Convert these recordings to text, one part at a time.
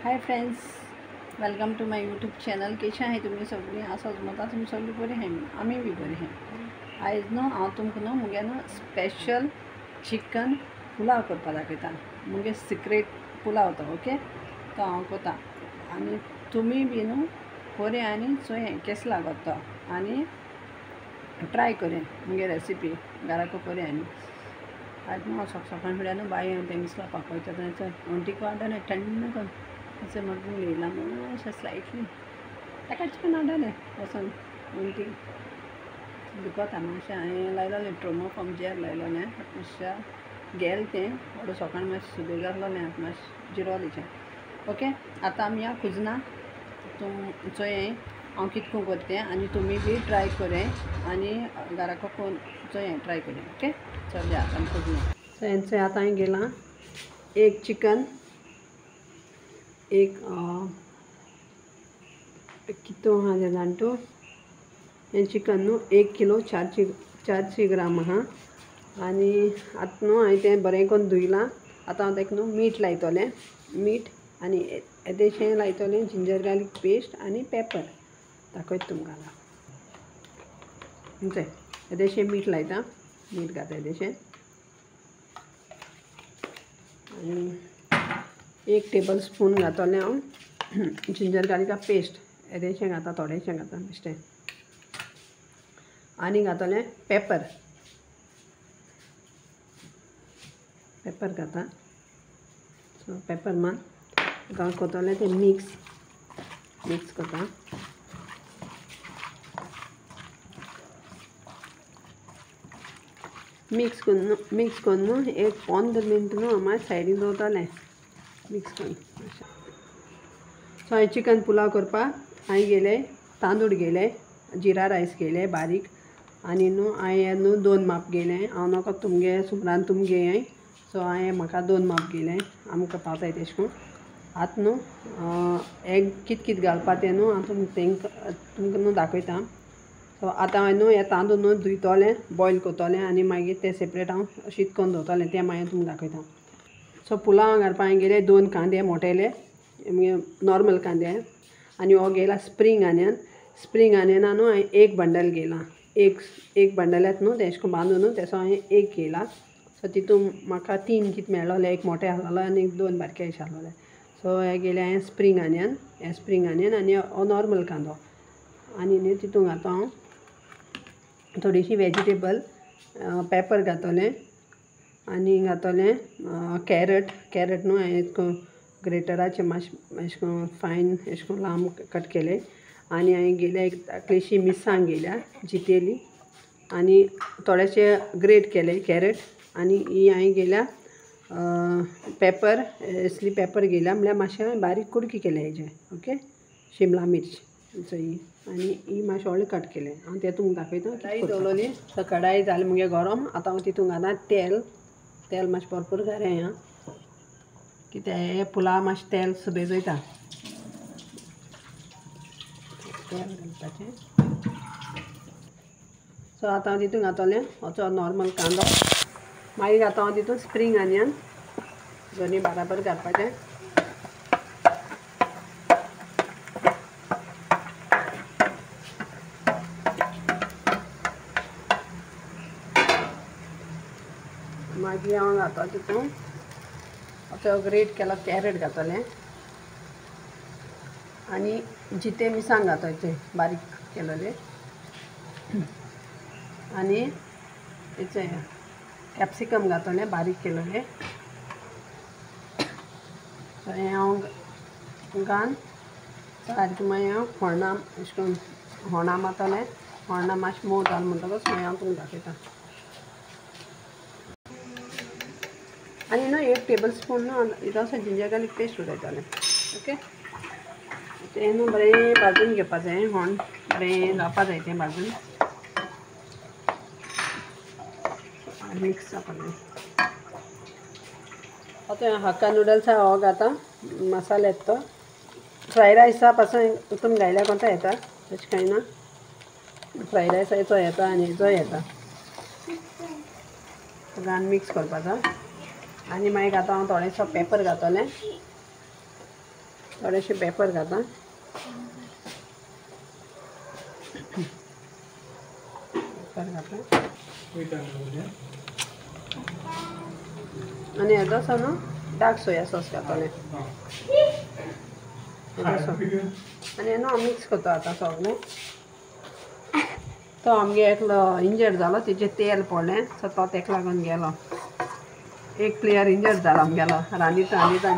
Hi friends, welcome to my YouTube channel. कशें आहाय तुमी सगळीं? आसात मतां तुमी सगळीं बरीं आहाय? आमी बी बरीं आहाय. आयज न्हू हांव तुमकां न्हू मुगे न्हू स्पेशल चिकन पुलाव करपा दाखयता. मुगे सिक्रेट पुलाव तो ओके तो हांव करता आनी तुमी बी न्हू पळय आनी चोय केसो लागत तो आनी ट्राय करें मुगे रेसिपी घराको पळय आनी. आज न्हू सकाळ फुडें न्हू बाय तेंगेस लावपाक वयता थंय ओंटीक वाडोलें थंड करून अशें म्हणून येयला अशें स्लायटली ताका चिकन हाडलें वचून ओंटीक दुखता मातशें हांवें लायलोलें ट्रोमोफॉर्म लायलोलें मातशें गेलें तें व्हडलो सकाळ मातशें सुबेज जालोलें आतां मातशें जिरोलें ओके. आतां आमी या खुजना चोय हांव कितको करतें आनी तुमी बी ट्राय करें आनी घराको कोण चोय ट्राय करें ओके. चल आतां आमी खुजना चोय आतां हांवें गेलां एक चिकन एक कितो आहा तें जाणटो हें चिकन न्हू 1 किलो 400 ग्राम आहा आनी आतां न्हू हांवें तें बरें करून धुयलां. आतां हांव तेका न्हू मीठ लायतलें मीठ आनी येदेशें लायतलें जिंजर गार्लीक पेस्ट आनी पेपर दाखयता तुमकां चोय येदेशें मीठ लायता मीठ घाता येदेशें आनी 1 टेबल स्पून घातलें हांव जिंजर गार्लिका पेस्ट येदेशें घाता थोडेशें घाता बेश्टें आनी घातलें पेपर घाता. सो पेपर मान हांव कोतलें तें मिक्स करता. मिक्स करून न्हू एक 15 मिनट न्हू हांव सायडीन दवरतलें मिक्स करून. सो हांवें चिकन पुलाव करपाक हांवें गेले तांदूळ गेले जिरा रायस गेले बारीक आनी न्हू हांवें न्हू 2 माप गेले. हांव नाका तुमगे सुमरान तुम घेय सो हांवें म्हाका 2 माप गेले आमकां पावताय तेश कोन. आतां न्हू एग कित घालपा तें न्हू हांव तुमकां न्हू दाखयता. सो आतां हांवें न्हू हें तांदूळ न्हू धुयतलें बॉयल करतलें आनी मागीर तें सेपरेट हांव शीत करून दवरतलें तें मागीर तुमकां दाखयता. सो पुलाव घालपा हांवें गेले 2 कांदे मोटेले नॉर्मल कांदे आनी हो गेला स्प्रींग आनियना न्हू हांवें 1 बंडल गेलां एक बंडल येता न्हू तेश कोन बांदून न्हू तेसो हांवें 1 गेला. सो तितून म्हाका 3 कित मेळ्ळोले एक मोटे आहलोलो आनी 2 बारके अशे आहलोले. सो हे गेले हांवें स्प्रींग आनियन आनी हो नॉर्मल कांदो आनी न्ही तितून घातो हांव थोडीशी वेजिटेबल पेपर घातलें आनी घातलें कॅरट न्हू हांवें एशको ग्रेटराचें मातशें एशको फायन एशको लांब कट केले आनी हांवें गेल्या एक धाकलीशी मिरसांग गेल्या जितेली आनी थोडेशे ग्रेट केले कॅरट आनी ही हांवें गेल्या पेपर असली पेपर गेल्या म्हळ्यार मातशें बारीक कुडकी केले हेजे ओके. शिमला मिर्च ही आनी ही मातशें व्हडलें कट केलें हांव तें तुमकां दाखयता. कढाई दवरलोली सो कढाई जाली मुगे गरम. आतां हांव तितून घालना तेल मातशें भरपूर घालें हां कित्याक हे पुलाव मातशें तेल सुबेज वयता तेल घालपाचें. सो आतां हांव तितून घातलें होचो नॉर्मल कांदो मागीर घाता हांव तितून स्प्रींग आनियन दोनी बाराबर घालपाचें. मागीर हांव घाता तितून असो ग्रेट केलो कॅरट घातलें आनी जिते मिरसांग घाताय बारीक केलोले आनी हेचे कॅप्सिकम घातलें बारीक केलोले. हें हांव घालन सारकें मागीर हांव होण्णां अशें करून होण्णां मारतलें. होण्णां मातशें मोव जालें म्हणटकच मागीर हांव तुमकां दाखयता. आनी न्हू 1 टेबल स्पून न्हू इल्लोसो जिंजर गार्लीक पेस्ट उडयतलें ओके. तें न्हू बरें भाजून घेवपा जाय होण बरें जावपा जाय तें भाजून मिक्स जावपा जाय. आतां हक्का नुडल्स हो घाता मसाला येता तो फ्रायड रायसा पासून तितून घायल्या कोंता येता तशें कांय ना. फ्रायड रायसाचो येता आनी हेचो येता सगळ्यान मिक्स करपाचो आनी मागीर घाता हांव थोडेसो पेपर घातलें थोडेशे पेपर घाता पेपर घाता आणि येदो असो न्हू डार्क सोया सॉस घातले आनी हें मिक्स करता आतां सगळें तो आमगे एकलो इंजर्ड जालो तेजें तेल पडलें सो तो तेका लागून गेलो एक प्लेयर इंजर्ड जाला आमगेलो रांदिता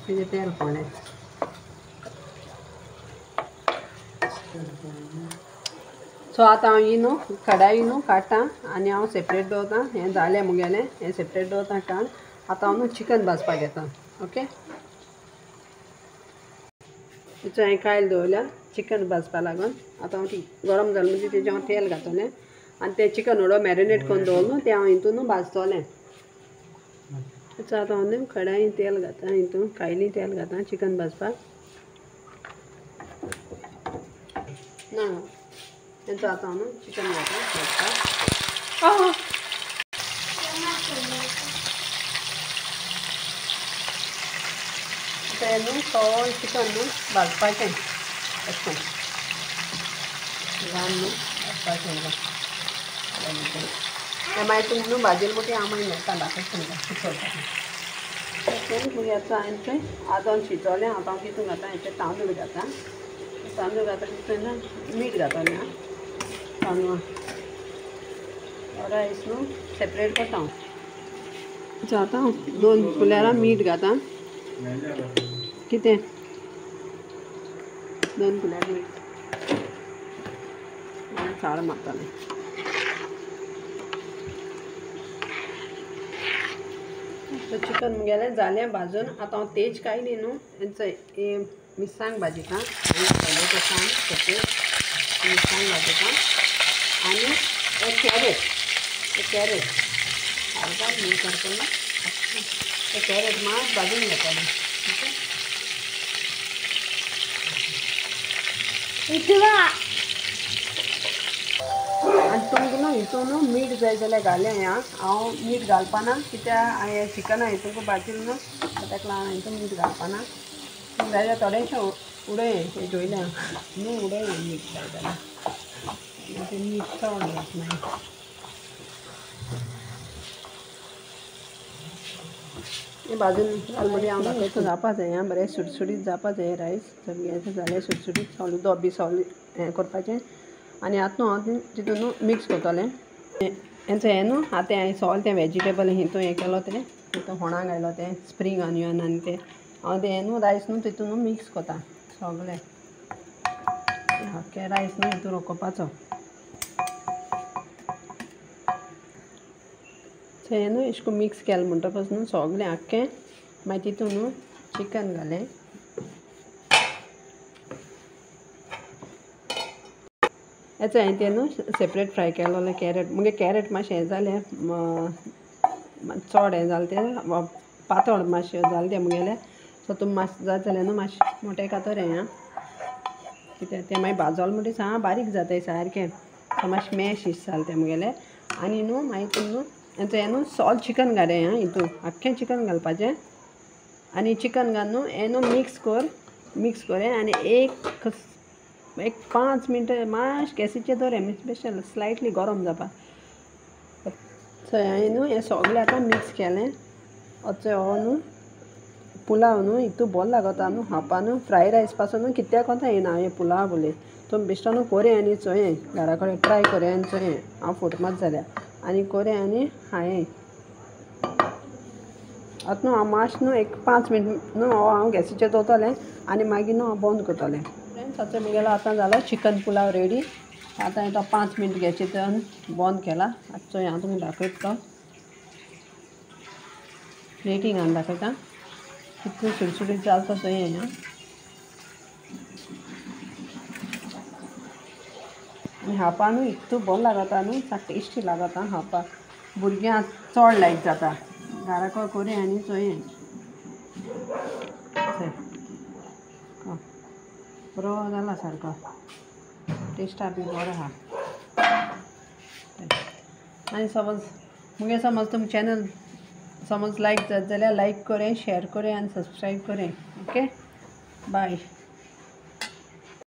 तेजें तेल पडलें सो आतां हांव ही न्हू कडाई न्हू काडटा आनी हांव सेपरेट दवरतां हें जालें मुगेलें हें सेपरेट दवरतां काड आतां हांव न्हू चिकन भाजपाक घेता ओके तिचो हांवें कायल दवरल्या चिकन भाजपा लागून आतां हांव ती गरम जालें म्हणजे तेजें हांव तेल घातलें आनी तें चिकन उडो मॅरिनेट करून दवरलें न्हू तें हांव हितून न्हू भाजतलें सो आतां हांव न्हू कडाईन तेल घाता हितून कायली तेल घाता चिकन भाजपाक ना तेंचो आतां हांव न्हू चिकन घाता भाजपाक तें न्हू सगळें चिकन न्हू भाजपाचें अशें करून घालून न्हू भाजपाचें तें मागीर तुमी न्हू भाजेल मुटी हांव मागीर मेळटा दाखयता तुमकां शिजोवपाक मागीर आतां हांवें थंय आदोन शिजोलें आतां हांव तितून घाता हेचे तांदूळ घाता तितून मीठ घातलें आं तांदूळ रायस न्हू सेपरेट करता हांव आतां हांव 2 कुलेरां मीठ घाता कितें 2 कुलेर मीठ साळ मारतालें चिकन मुगेलें जालें भाजून आतां हांव तेज कायली न्हू हेंचो मिरसांग भाजयता टोमॅटो सांग सेपरेट मिरसांग भाजयता आनी कॅरेट हलका मीठ करतना ते कॅरेट मात भाजून घेतलें आनी तुमकां न्हू हितून मीठ जाय जाल्यार घालें हांव मीठ घालपाना कित्याक हांवें चिकना हितून भाजिल्लो न्हू ताका लागून हांवें हितून मीठ घालपाना जाय जाल्यार थोडेंशें उडय हें जोयल्या न्हू उडय मीठ जाय जाल्यार तें मीठ चड घात मागीर हें भाजून घाल हांव दाखयता जावपा जाय आं बरें सुटसुटीत जावपा जाय रायस सगळें जालें सुटसुटीत सगळें दोबी सगळें हें करपाचें आनी आतां हांव तितून न्हू मिक्स करतलें हेंचो हें न्हू आतां हांवें सगळें तें वेजिटेबल हितून हें केलो तें हितून होणाक घायलो तें स्प्रींग ऑनियन आनी तें हांव तें न्हू रायस न्हू तितून न्हू मिक्स करता सगळें ओके रायस न्हू हितून रोखोवपाचो हें न्हू अशें करून मिक्स केलें म्हणटकच न्हू सगळें आख्खें मागीर तितून न्हू चिकन घालें हेचो हांवें तें न्हू सेपरेट फ्राय केलोलें कॅरेट मुगे कॅरेट मातशें हें जालें चड हें जालें तें पातळ मातशें जालें तें मुगेलें सो तुमी मातशें जाय जाल्यार न्हू मातशें मोटें कातोलें आं कित्याक तें मागीर भाजोलें म्हणटी सा बारीक जाताय सारकें सो मातशें मॅश इश्ट जालें तें मुगेलें आनी न्हू मागीर तुमी न्हू हेंचो हें न्हू सॉल्ट चिकन घालें आं हितून आख्खें चिकन घालपाचें आनी चिकन घाल न्हू हें न्हू मिक्स कोरें आनी एक 5 मिनटां मातशें गॅसीचेर दवरें स्पेशल स्लायटली गरम जावपा सो हांवें न्हू हें सगळें आतां मिक्स केलें हो न्हू पुलाव न्हू हितून बरो लागता न्हू खावपा न्हू फ्राय रायस पासून न्हू कित्याक कोंता येना हें पुलाव बोले तुमी बेश्टो न्हू कोरें आनी चोये घरा कडेन ट्राय कोरें आनी चोये हांव फोट मात जाल्यार आनी कोरें आनी हांवें आतां न्हू हांव मातशें न्हू एक 5 मिनट न्हू हांव गॅसीचेर दवरतलें आनी मागीर न्हू हांव बंद करतलें फ्रेंड्स आतां मुगेलो आतां जालो चिकन पुलाव रेडी आतां हांवें तो 5 मिनट गॅसीचेर बंद केला आतां चोय हांव तुमकां दाखयता तो प्लेटींग घालून दाखयता कितलें सुटसुटीत जाल तो चोय आं आनी खावपा न्हू इतू बरो लागता न्हू सा टेस्टी लागता खावपाक भुरग्यांक चड लायक जाता घरा कोरें आनी चोये बरो जाला सारको टेस्टा बी बरो आहा आनी समज तुमचें चॅनल समज लायक जात जाल्यार लायक करें, शेअर करें आनी सबस्क्राईब करें. Okay bye.